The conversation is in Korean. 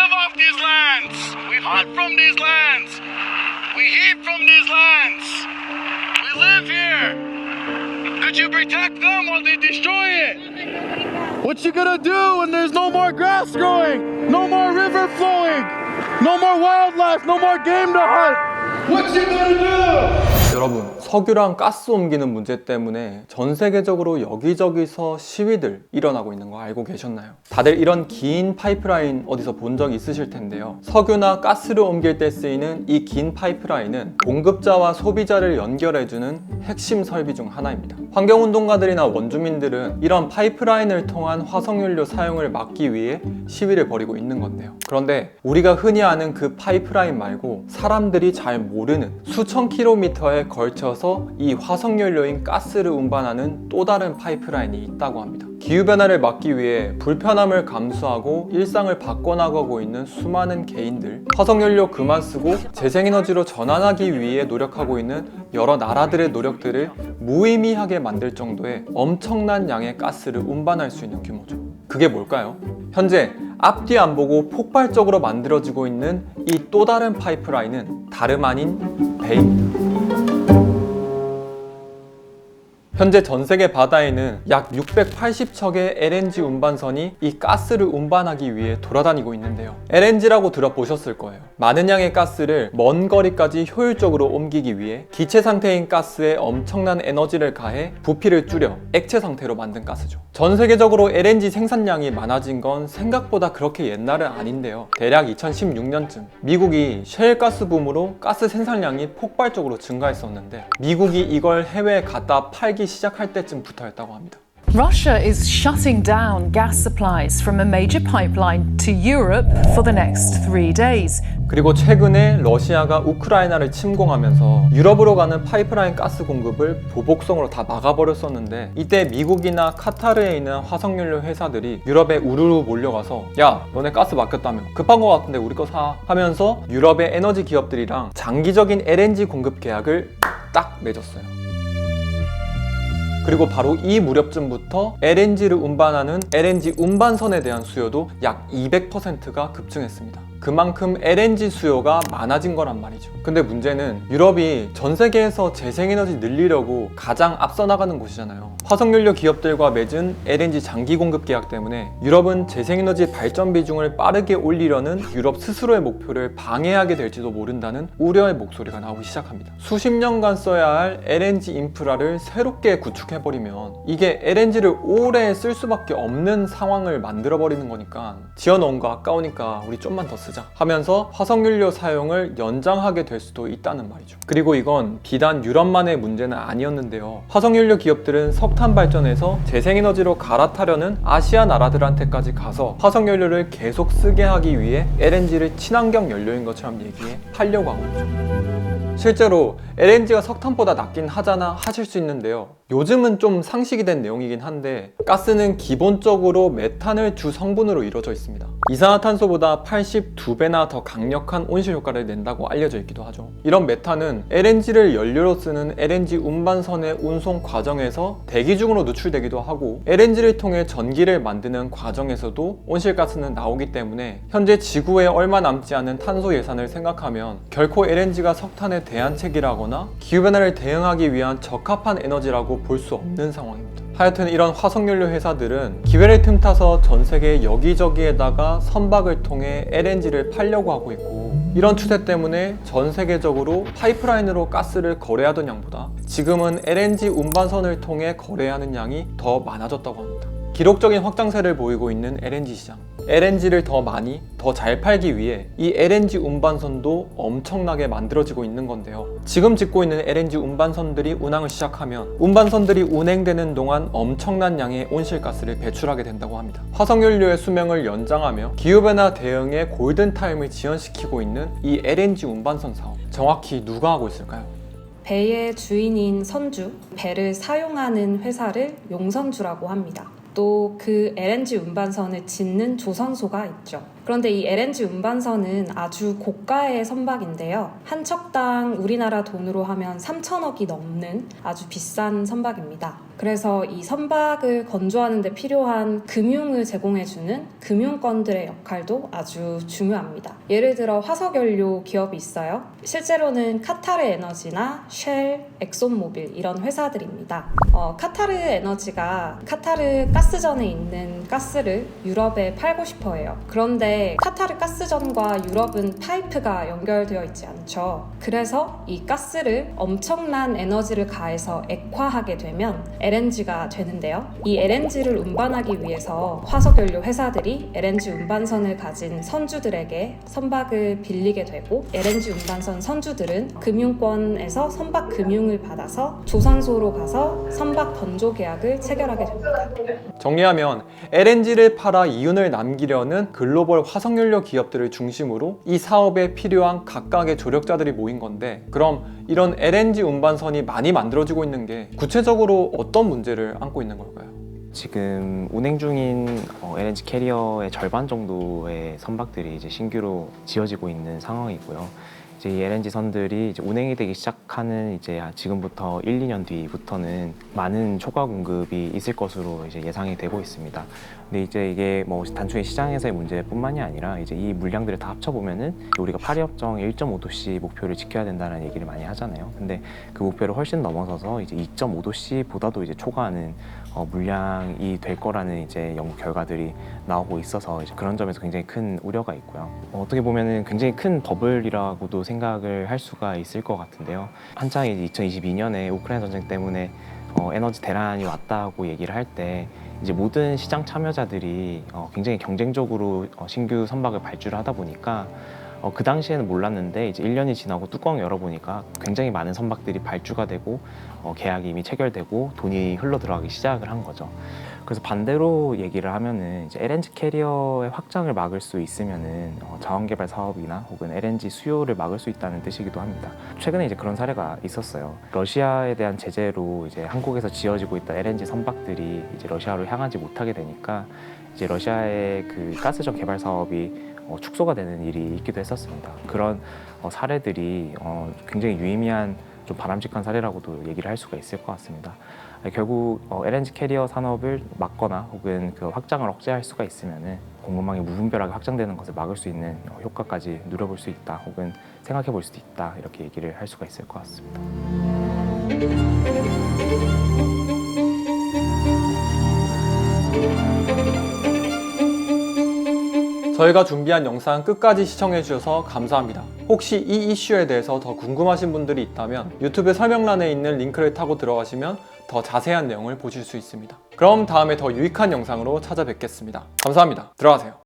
live off these lands. We hunt from these lands. We eat from these lands. We live here. Could you protect them while they destroy it? What you gonna do when there's no more grass growing, no more river flowing, no more wildlife, no more game to hunt? What you gonna do? 여러분, 석유랑 가스 옮기는 문제 때문에 전 세계적으로 여기저기서 시위들 일어나고 있는 거 알고 계셨나요? 다들 이런 긴 파이프라인 어디서 본 적 있으실 텐데요. 석유나 가스를 옮길 때 쓰이는 이 긴 파이프라인은 공급자와 소비자를 연결해주는 핵심 설비 중 하나입니다. 환경운동가들이나 원주민들은 이런 파이프라인을 통한 화석연료 사용을 막기 위해 시위를 벌이고 있는 건데요. 그런데 우리가 흔히 아는 그 파이프라인 말고 사람들이 잘 모르는 수천 킬로미터에 걸쳐서 이 화석연료인 가스를 운반하는 또 다른 파이프라인이 있다고 합니다. 기후변화를 막기 위해 불편함을 감수하고 일상을 바꿔나가고 있는 수많은 개인들, 화석연료 그만 쓰고 재생에너지로 전환하기 위해 노력하고 있는 여러 나라들의 노력들을 무의미하게 만들 정도의 엄청난 양의 가스를 운반할 수 있는 규모죠. 그게 뭘까요? 현재 앞뒤 안 보고 폭발적으로 만들어지고 있는 이 또 다른 파이프라인은 다름 아닌 배입니다. 현재 전 세계 바다에는 약 680척의 LNG 운반선이 이 가스를 운반하기 위해 돌아다니고 있는데요. LNG라고 들어보셨을 거예요. 많은 양의 가스를 먼 거리까지 효율적으로 옮기기 위해 기체 상태인 가스에 엄청난 에너지를 가해 부피를 줄여 액체 상태로 만든 가스죠. 전 세계적으로 LNG 생산량이 많아진 건 생각보다 그렇게 옛날은 아닌데요. 대략 2016년쯤 미국이 셰일가스 붐으로 가스 생산량이 폭발적으로 증가했었는데 미국이 이걸 해외에 갖다 팔기 시작할 때쯤부터였다고 합니다. Russia is shutting down gas supplies from a major pipeline to Europe for the next 3 days. 그리고 최근에 러시아가 우크라이나를 침공하면서 유럽으로 가는 파이프라인 가스 공급을 보복성으로 다 막아버렸었는데 이때 미국이나 카타르에 있는 화석연료 회사들이 유럽에 우르르 몰려가서 야, 너네 가스 막혔다며 급한 거 같은데 우리 거 사 하면서 유럽의 에너지 기업들이랑 장기적인 LNG 공급 계약을 딱 맺었어요. 그리고 바로 이 무렵쯤부터 LNG를 운반하는 LNG 운반선에 대한 수요도 약 200%가 급증했습니다. 그만큼 LNG 수요가 많아진 거란 말이죠. 근데 문제는 유럽이 전 세계에서 재생에너지 늘리려고 가장 앞서 나가는 곳이잖아요. 화석연료 기업들과 맺은 LNG 장기 공급 계약 때문에 유럽은 재생에너지 발전 비중을 빠르게 올리려는 유럽 스스로의 목표를 방해하게 될지도 모른다는 우려의 목소리가 나오기 시작합니다. 수십 년간 써야 할 LNG 인프라를 새롭게 구축해버리면 이게 LNG를 오래 쓸 수밖에 없는 상황을 만들어버리는 거니까 지어놓은 거 아까우니까 우리 좀만 더 쓰자 하면서 화석연료 사용을 연장하게 될 수도 있다는 말이죠. 그리고 이건 비단 유럽만의 문제는 아니었는데요. 화석연료 기업들은 석탄 발전에서 재생에너지로 갈아타려는 아시아 나라들한테까지 가서 화석연료를 계속 쓰게 하기 위해 LNG를 친환경 연료인 것처럼 얘기해 팔려고 하고 있죠. 실제로 LNG가 석탄보다 낫긴 하잖아 하실 수 있는데요. 요즘은 좀 상식이 된 내용이긴 한데 가스는 기본적으로 메탄을 주 성분으로 이루어져 있습니다. 이산화탄소보다 82배나 더 강력한 온실 효과를 낸다고 알려져 있기도 하죠. 이런 메탄은 LNG를 연료로 쓰는 LNG 운반선의 운송 과정에서 대기 중으로 누출되기도 하고 LNG를 통해 전기를 만드는 과정에서도 온실가스는 나오기 때문에 현재 지구에 얼마 남지 않은 탄소 예산을 생각하면 결코 LNG가 석탄의 대안책이라거나 기후변화를 대응하기 위한 적합한 에너지라고 볼 수 없는 상황입니다. 하여튼 이런 화석연료 회사들은 기회를 틈타서 전 세계 여기저기에다가 선박을 통해 LNG를 팔려고 하고 있고 이런 추세 때문에 전 세계적으로 파이프라인으로 가스를 거래하던 양보다 지금은 LNG 운반선을 통해 거래하는 양이 더 많아졌다고 합니다. 기록적인 확장세를 보이고 있는 LNG 시장. LNG를 더 많이, 더 잘 팔기 위해 이 LNG 운반선도 엄청나게 만들어지고 있는 건데요. 지금 짓고 있는 LNG 운반선들이 운항을 시작하면 운반선들이 운행되는 동안 엄청난 양의 온실가스를 배출하게 된다고 합니다. 화석연료의 수명을 연장하며 기후변화 대응의 골든타임을 지연시키고 있는 이 LNG 운반선 사업. 정확히 누가 하고 있을까요? 배의 주인인 선주, 배를 사용하는 회사를 용선주라고 합니다. 또 그 LNG 운반선을 짓는 조선소가 있죠. 그런데 이 LNG 운반선은 아주 고가의 선박인데요. 한 척당 우리나라 돈으로 하면 3천억이 넘는 아주 비싼 선박입니다. 그래서 이 선박을 건조하는 데 필요한 금융을 제공해주는 금융권들의 역할도 아주 중요합니다. 예를 들어 화석연료 기업이 있어요. 실제로는 카타르 에너지나 쉘, 엑손모빌 이런 회사들입니다. 카타르 에너지가 카타르 가스전에 있는 가스를 유럽에 팔고 싶어 해요. 그런데 카타르 가스전과 유럽은 파이프가 연결되어 있지 않죠. 그래서 이 가스를 엄청난 에너지를 가해서 액화하게 되면 LNG가 되는데요. 이 LNG를 운반하기 위해서 화석연료 회사들이 LNG 운반선을 가진 선주들에게 선박을 빌리게 되고 LNG 운반선 선주들은 금융권에서 선박 금융을 받아서 조선소로 가서 선박 건조 계약을 체결하게 됩니다. 정리하면 LNG를 팔아 이윤을 남기려는 글로벌 화석연료 기업들을 중심으로 이 사업에 필요한 각각의 조력자들이 모인 건데, 그럼 이런 LNG 운반선이 많이 만들어지고 있는 게 구체적으로 어떤 문제를 안고 있는 걸까요? 지금 운행 중인 LNG 캐리어의 절반 정도의 선박들이 이제 신규로 지어지고 있는 상황이고요. 이제 이 LNG 선들이 이제 운행이 되기 시작하는 이제 지금부터 1, 2년 뒤부터는 많은 초과 공급이 있을 것으로 이제 예상이 되고 있습니다. 근데 이제 이게 뭐 단순히 시장에서의 문제뿐만이 아니라 이제 이 물량들을 다 합쳐보면은 우리가 파리 협정 1.5도씨 목표를 지켜야 된다는 얘기를 많이 하잖아요. 근데 그 목표를 훨씬 넘어서서 이제 2.5도씨보다도 이제 초과하는 물량이 될 거라는 이제 연구 결과들이 나오고 있어서 이제 그런 점에서 굉장히 큰 우려가 있고요. 어떻게 보면은 굉장히 큰 버블이라고도 생각을 할 수가 있을 것 같은데요. 한창 이제 2022년에 우크라이나 전쟁 때문에 에너지 대란이 왔다고 얘기를 할 때 이제 모든 시장 참여자들이 굉장히 경쟁적으로 신규 선박을 발주를 하다 보니까 그 당시에는 몰랐는데 이제 1년이 지나고 뚜껑 열어보니까 굉장히 많은 선박들이 발주가 되고 계약이 이미 체결되고 돈이 흘러 들어가기 시작을 한 거죠. 그래서 반대로 얘기를 하면은 이제 LNG 캐리어의 확장을 막을 수 있으면은 자원개발 사업이나 혹은 LNG 수요를 막을 수 있다는 뜻이기도 합니다. 최근에 이제 그런 사례가 있었어요. 러시아에 대한 제재로 이제 한국에서 지어지고 있던 LNG 선박들이 이제 러시아로 향하지 못하게 되니까 이제 러시아의 그 가스전 개발 사업이 축소가 되는 일이 있기도 했었습니다. 그런 사례들이 굉장히 유의미한 좀 바람직한 사례라고도 얘기를 할 수가 있을 것 같습니다. 결국 LNG 캐리어 산업을 막거나 혹은 그 확장을 억제할 수가 있으면은 공급망이 무분별하게 확장되는 것을 막을 수 있는 효과까지 누려볼 수 있다, 혹은 생각해 볼 수도 있다, 이렇게 얘기를 할 수가 있을 것 같습니다. 저희가 준비한 영상 끝까지 시청해주셔서 감사합니다. 혹시 이 이슈에 대해서 더 궁금하신 분들이 있다면 유튜브 설명란에 있는 링크를 타고 들어가시면 더 자세한 내용을 보실 수 있습니다. 그럼 다음에 더 유익한 영상으로 찾아뵙겠습니다. 감사합니다. 들어가세요.